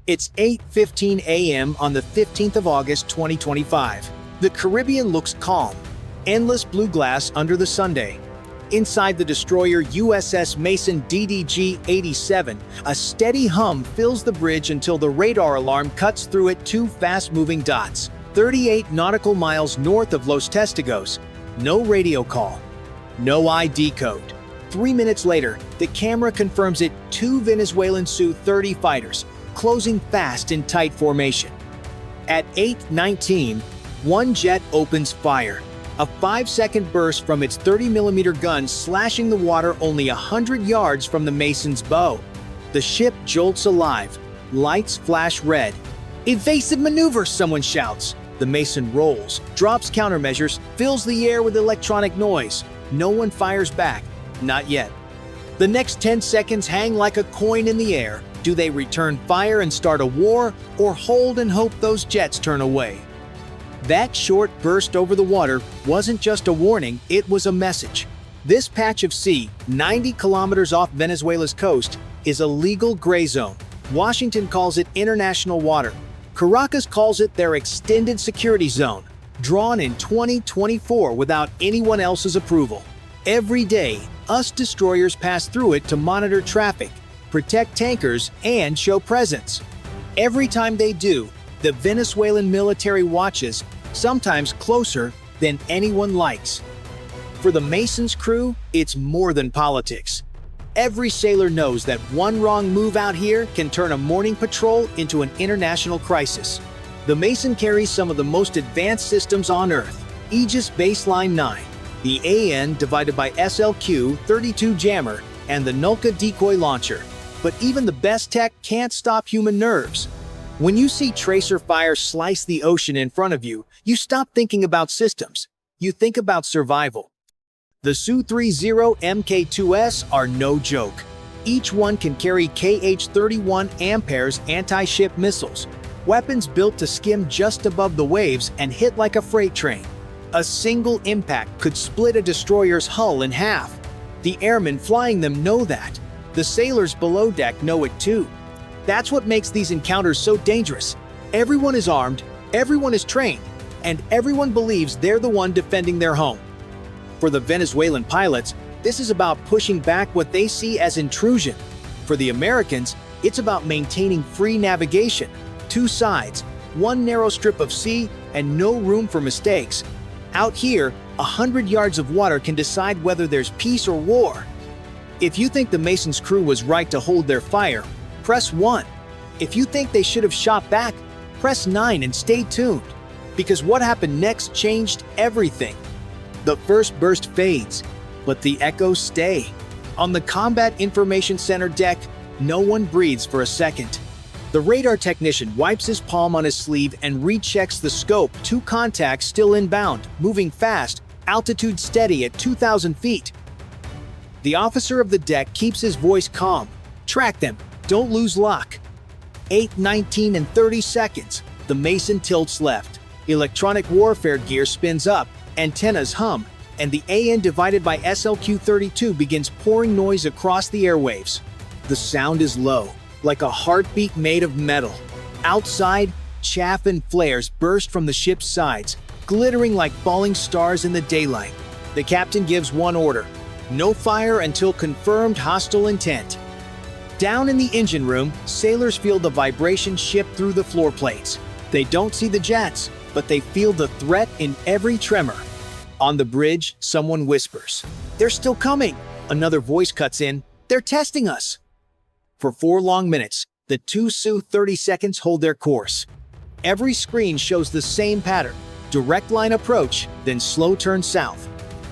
It's 8:15 a.m. on the 15th of August 2025. The Caribbean looks calm, endless blue glass under the Sunday. Inside the destroyer USS Mason DDG-87, a steady hum fills the bridge until the radar alarm cuts through it two fast-moving dots, 38 nautical miles north of Los Testigos. No radio call, no ID code. 3 minutes later, the camera confirms it, two Venezuelan Su-30 fighters, closing fast in tight formation. At 8:19, one jet opens fire, a 5-second burst from its 30mm gun slashing the water only 100 yards from the Mason's bow. The ship jolts alive, lights flash red. "Evasive maneuver," someone shouts. The Mason rolls, drops countermeasures, fills the air with electronic noise. No one fires back, not yet. The next 10 seconds hang like a coin in the air. Do they return fire and start a war, or hold and hope those jets turn away? That short burst over the water wasn't just a warning, it was a message. This patch of sea, 90 kilometers off Venezuela's coast, is a legal gray zone. Washington calls it international water. Caracas calls it their extended security zone, drawn in 2024 without anyone else's approval. Every day, us destroyers pass through it to monitor traffic, protect tankers, and show presence. Every time they do, the Venezuelan military watches, sometimes closer than anyone likes. For the Mason's crew, it's more than politics. Every sailor knows that one wrong move out here can turn a morning patrol into an international crisis. The Mason carries some of the most advanced systems on Earth: Aegis Baseline 9, the AN divided by SLQ-32 jammer, and the Nulka decoy launcher. But even the best tech can't stop human nerves. When you see tracer fire slice the ocean in front of you, you stop thinking about systems. You think about survival. The Su-30 Mk2S are no joke. Each one can carry Kh-31 Ampere's anti-ship missiles, weapons built to skim just above the waves and hit like a freight train. A single impact could split a destroyer's hull in half. The airmen flying them know that. The sailors below deck know it too. That's what makes these encounters so dangerous. Everyone is armed, everyone is trained, and everyone believes they're the one defending their home. For the Venezuelan pilots, this is about pushing back what they see as intrusion. For the Americans, it's about maintaining free navigation. Two sides, one narrow strip of sea, and no room for mistakes. Out here, 100 yards of water can decide whether there's peace or war. If you think the Mason's crew was right to hold their fire, press 1. If you think they should have shot back, press 9 and stay tuned. Because what happened next changed everything. The first burst fades, but the echoes stay. On the Combat Information Center deck, no one breathes for a second. The radar technician wipes his palm on his sleeve and rechecks the scope. Two contacts still inbound, moving fast, altitude steady at 2,000 feet. The officer of the deck keeps his voice calm. Track them, don't lose lock. 8:19 and 30 seconds. The Mason tilts left. Electronic warfare gear spins up, antennas hum, and the AN divided by SLQ-32 begins pouring noise across the airwaves. The sound is low, like a heartbeat made of metal. Outside, chaff and flares burst from the ship's sides, glittering like falling stars in the daylight. The captain gives one order: no fire until confirmed hostile intent. Down in the engine room, sailors feel the vibration shift through the floor plates. They don't see the jets, but they feel the threat in every tremor. On the bridge, someone whispers, "They're still coming." Another voice cuts in, "They're testing us." For 4 long minutes, the two Su-30 seconds hold their course. Every screen shows the same pattern: direct line approach, then slow turn south.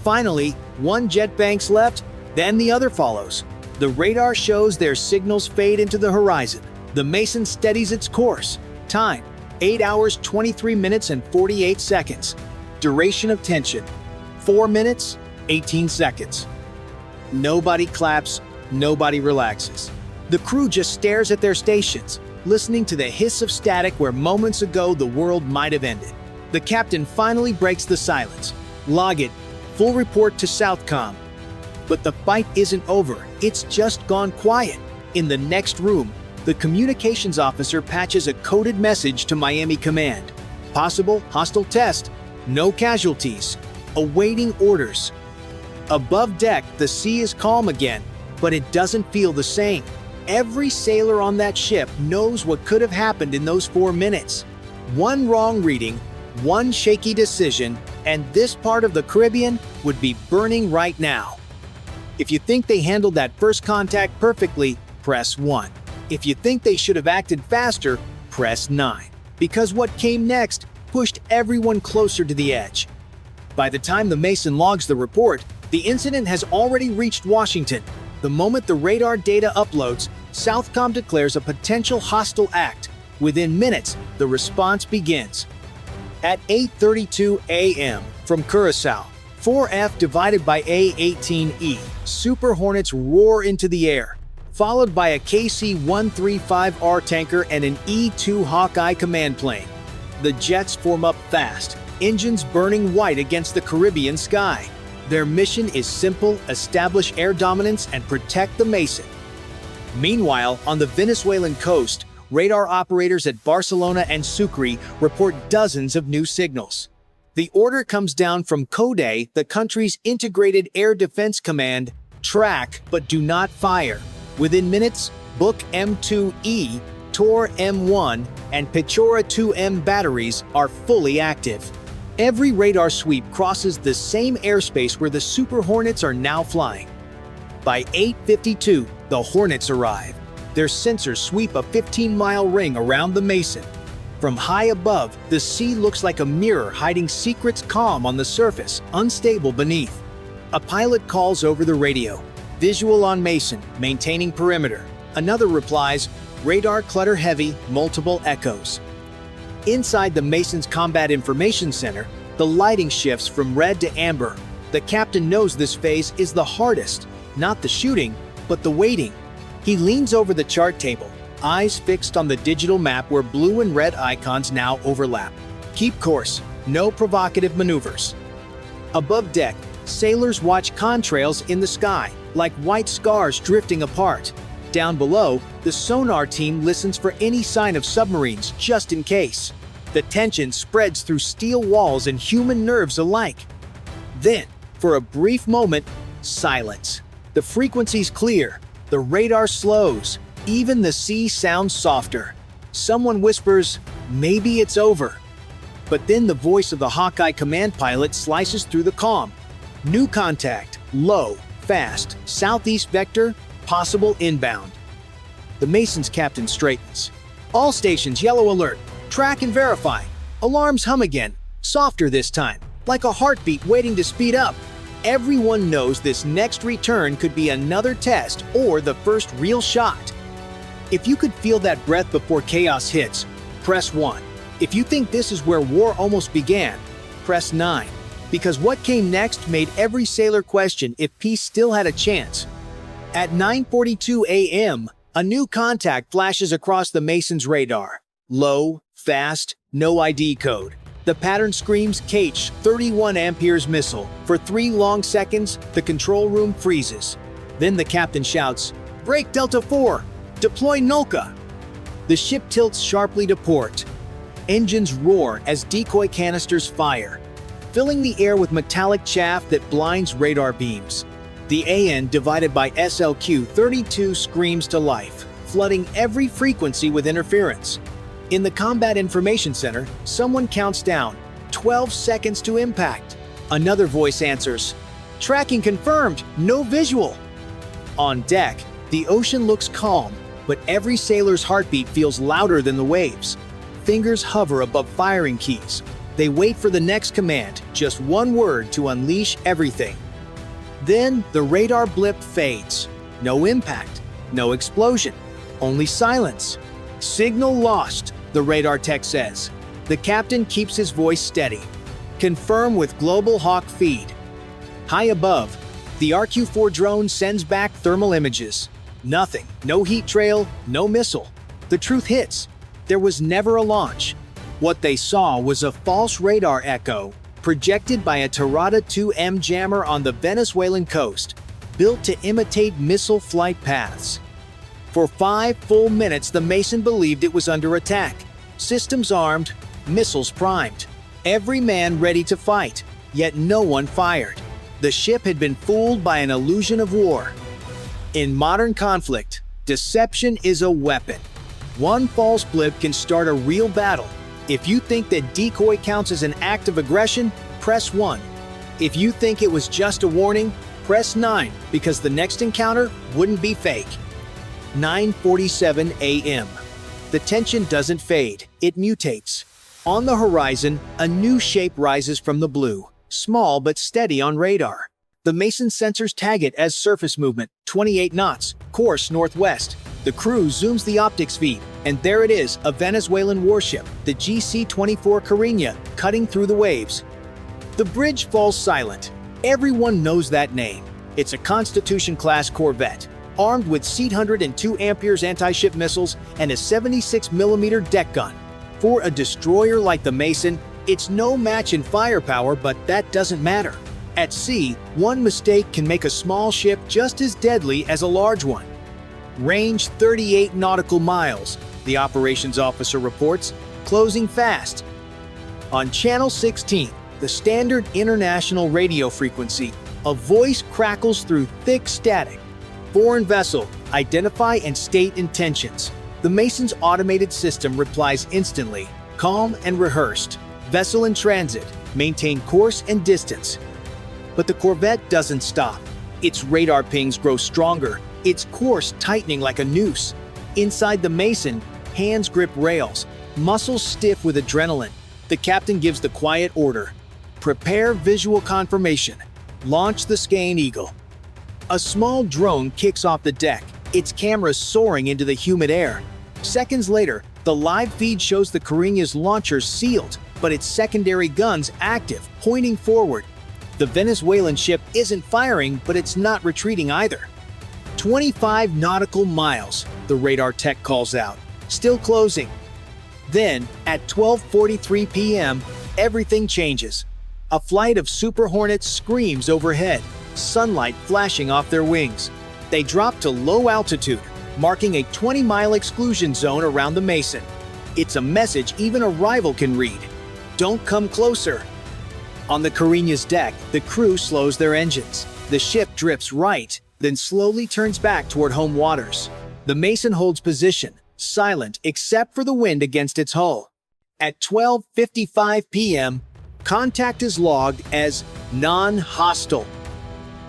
Finally, one jet banks left, then the other follows. The radar shows their signals fade into the horizon. The Mason steadies its course. Time: 8 hours, 23 minutes, and 48 seconds. Duration of tension: 4 minutes, 18 seconds. Nobody claps, nobody relaxes. The crew just stares at their stations, listening to the hiss of static where moments ago the world might have ended. The captain finally breaks the silence. "Log it. Full report to Southcom." But the fight isn't over. It's just gone quiet. In the next room, The communications officer patches a coded message to Miami Command. Possible hostile test, no casualties, awaiting orders. Above deck, the sea is calm again, but it doesn't feel the same. Every sailor on that ship knows what could have happened in those 4 minutes. One wrong reading, one shaky decision, and this part of the Caribbean would be burning right now. If you think they handled that first contact perfectly, press 1. If you think they should have acted faster, press 9. Because what came next pushed everyone closer to the edge. By the time the Mason logs the report, the incident has already reached Washington. The moment the radar data uploads, Southcom declares a potential hostile act. Within minutes, the response begins. At 8:32 a.m. from Curaçao, 4F divided by A-18E, Super Hornets roar into the air, followed by a KC-135R tanker and an E-2 Hawkeye command plane. The jets form up fast, engines burning white against the Caribbean sky. Their mission is simple: establish air dominance and protect the Mason. Meanwhile, on the Venezuelan coast, radar operators at Barcelona and Sucre report dozens of new signals. The order comes down from CODE, the country's integrated air defense command: track but do not fire. Within minutes, Book M2E, Tor M1, and Pechora 2M batteries are fully active. Every radar sweep crosses the same airspace where the Super Hornets are now flying. By 8:52, the Hornets arrive. Their sensors sweep a 15-mile ring around the Mason. From high above, the sea looks like a mirror hiding secrets, calm on the surface, unstable beneath. A pilot calls over the radio. Visual on Mason, maintaining perimeter. Another replies, radar clutter heavy, multiple echoes. Inside the Mason's Combat Information Center, the lighting shifts from red to amber. The captain knows this phase is the hardest, not the shooting, but the waiting. He leans over the chart table, eyes fixed on the digital map where blue and red icons now overlap. Keep course, no provocative maneuvers. Above deck, sailors watch contrails in the sky, like white scars drifting apart. Down below, the sonar team listens for any sign of submarines, just in case. The tension spreads through steel walls and human nerves alike. Then, for a brief moment, silence. The frequency's clear, the radar slows, even the sea sounds softer. Someone whispers, maybe it's over. But then the voice of the Hawkeye command pilot slices through the calm. New contact, low, fast, southeast vector, possible inbound. The Mason's captain straightens. All stations, yellow alert. Track and verify. Alarms hum again, softer this time, like a heartbeat waiting to speed up. Everyone knows this next return could be another test or the first real shot. If you could feel that breath before chaos hits, press 1. If you think this is where war almost began, press 9. Because what came next made every sailor question if peace still had a chance. At 9:42 a.m., a new contact flashes across the Mason's radar. Low, fast, no ID code. The pattern screams Kh 31 amperes missile. For 3 long seconds, the control room freezes. Then the captain shouts, "Break Delta 4! Deploy Nulka!" The ship tilts sharply to port. Engines roar as decoy canisters fire, filling the air with metallic chaff that blinds radar beams. The AN divided by SLQ-32 screams to life, flooding every frequency with interference. In the Combat Information Center, someone counts down, 12 seconds to impact. Another voice answers, "Tracking confirmed, no visual." On deck, the ocean looks calm, but every sailor's heartbeat feels louder than the waves. Fingers hover above firing keys. They wait for the next command, just one word to unleash everything. Then the radar blip fades. No impact, no explosion, only silence. "Signal lost," the radar tech says. The captain keeps his voice steady. "Confirm with Global Hawk feed." High above, the RQ-4 drone sends back thermal images. Nothing, no heat trail, no missile. The truth hits. There was never a launch. What they saw was a false radar echo, projected by a Tirada 2M jammer on the Venezuelan coast, built to imitate missile flight paths. For 5 full minutes, the Mason believed it was under attack. Systems armed, missiles primed. Every man ready to fight, yet no one fired. The ship had been fooled by an illusion of war. In modern conflict, deception is a weapon. One false blip can start a real battle. If you think that decoy counts as an act of aggression, press 1. If you think it was just a warning, press 9, because the next encounter wouldn't be fake. 9:47 a.m. The tension doesn't fade, it mutates. On the horizon, a new shape rises from the blue, small but steady on radar. The Mason sensors tag it as surface movement, 28 knots, course northwest. The crew zooms the optics feed, and there it is, a Venezuelan warship, the GC-24 Carina, cutting through the waves. The bridge falls silent. Everyone knows that name. It's a Constitution-class corvette, armed with 102 amperes anti-ship missiles and a 76mm deck gun. For a destroyer like the Mason, it's no match in firepower, but that doesn't matter. At sea, one mistake can make a small ship just as deadly as a large one. Range 38 nautical miles, the operations officer reports, closing fast. On Channel 16, the standard international radio frequency, a voice crackles through thick static. Foreign vessel, identify and state intentions. The Mason's automated system replies instantly, calm and rehearsed. Vessel in transit, maintain course and distance. But the corvette doesn't stop. Its radar pings grow stronger, its course tightening like a noose. Inside the Mason, hands grip rails, muscles stiff with adrenaline. The captain gives the quiet order. Prepare visual confirmation. Launch the Skyane Eagle. A small drone kicks off the deck, its cameras soaring into the humid air. Seconds later, the live feed shows the Carina's launchers sealed, but its secondary guns active, pointing forward. The Venezuelan ship isn't firing, but it's not retreating either. 25 nautical miles, the radar tech calls out, still closing. Then, at 12:43 p.m., everything changes. A flight of Super Hornets screams overhead, sunlight flashing off their wings. They drop to low altitude, marking a 20-mile exclusion zone around the Mason. It's a message even a rival can read. Don't come closer. On the Carina's deck, the crew slows their engines. The ship drifts right, then slowly turns back toward home waters. The Mason holds position, silent except for the wind against its hull. At 12:55 p.m., contact is logged as non-hostile.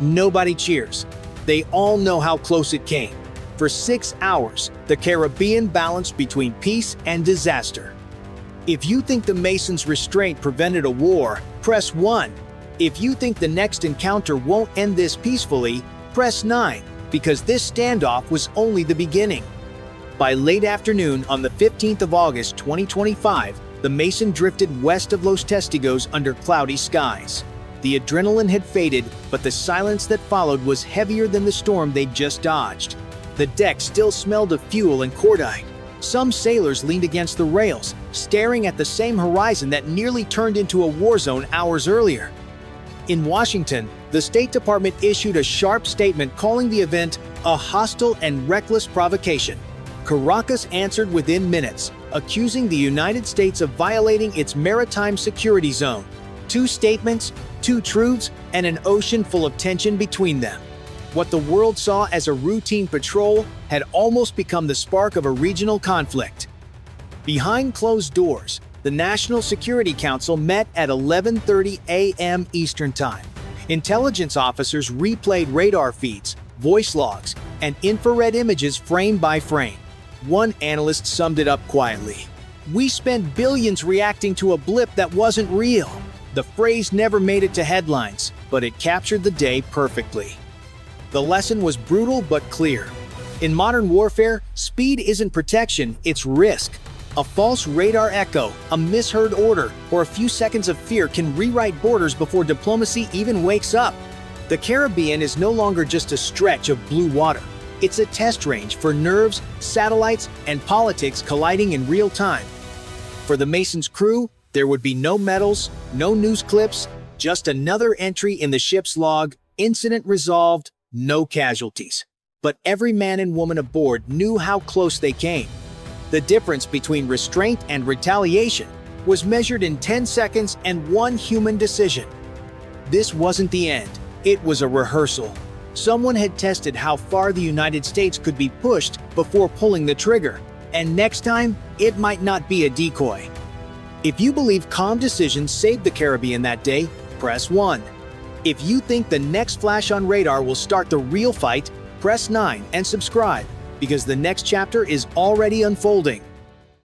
Nobody cheers. They all know how close it came. For 6 hours, the Caribbean balanced between peace and disaster. If you think the Mason's restraint prevented a war, press 1. If you think the next encounter won't end this peacefully, press 9, because this standoff was only the beginning. By late afternoon on the 15th of August 2025, the Mason drifted west of Los Testigos under cloudy skies. The adrenaline had faded, but the silence that followed was heavier than the storm they'd just dodged. The deck still smelled of fuel and cordite. Some sailors leaned against the rails, staring at the same horizon that nearly turned into a war zone hours earlier. In Washington, the State Department issued a sharp statement calling the event a hostile and reckless provocation. Caracas answered within minutes, accusing the United States of violating its maritime security zone. 2 statements, 2 truths, and an ocean full of tension between them. What the world saw as a routine patrol had almost become the spark of a regional conflict. Behind closed doors, the National Security Council met at 11:30 a.m. Eastern Time. Intelligence officers replayed radar feeds, voice logs, and infrared images frame by frame. One analyst summed it up quietly. "We spent billions reacting to a blip that wasn't real." The phrase never made it to headlines, but it captured the day perfectly. The lesson was brutal but clear. In modern warfare, speed isn't protection, it's risk. A false radar echo, a misheard order, or a few seconds of fear can rewrite borders before diplomacy even wakes up. The Caribbean is no longer just a stretch of blue water. It's a test range for nerves, satellites, and politics colliding in real time. For the Mason's crew, there would be no medals, no news clips, just another entry in the ship's log, incident resolved, no casualties. but every man and woman aboard knew how close they came. The difference between restraint and retaliation was measured in 10 seconds and one human decision. This wasn't the end. It was a rehearsal. Someone had tested how far the United States could be pushed before pulling the trigger, and next time, it might not be a decoy. If you believe calm decisions saved the Caribbean that day, press 1. If you think the next flash on radar will start the real fight, press 9 and subscribe, because the next chapter is already unfolding.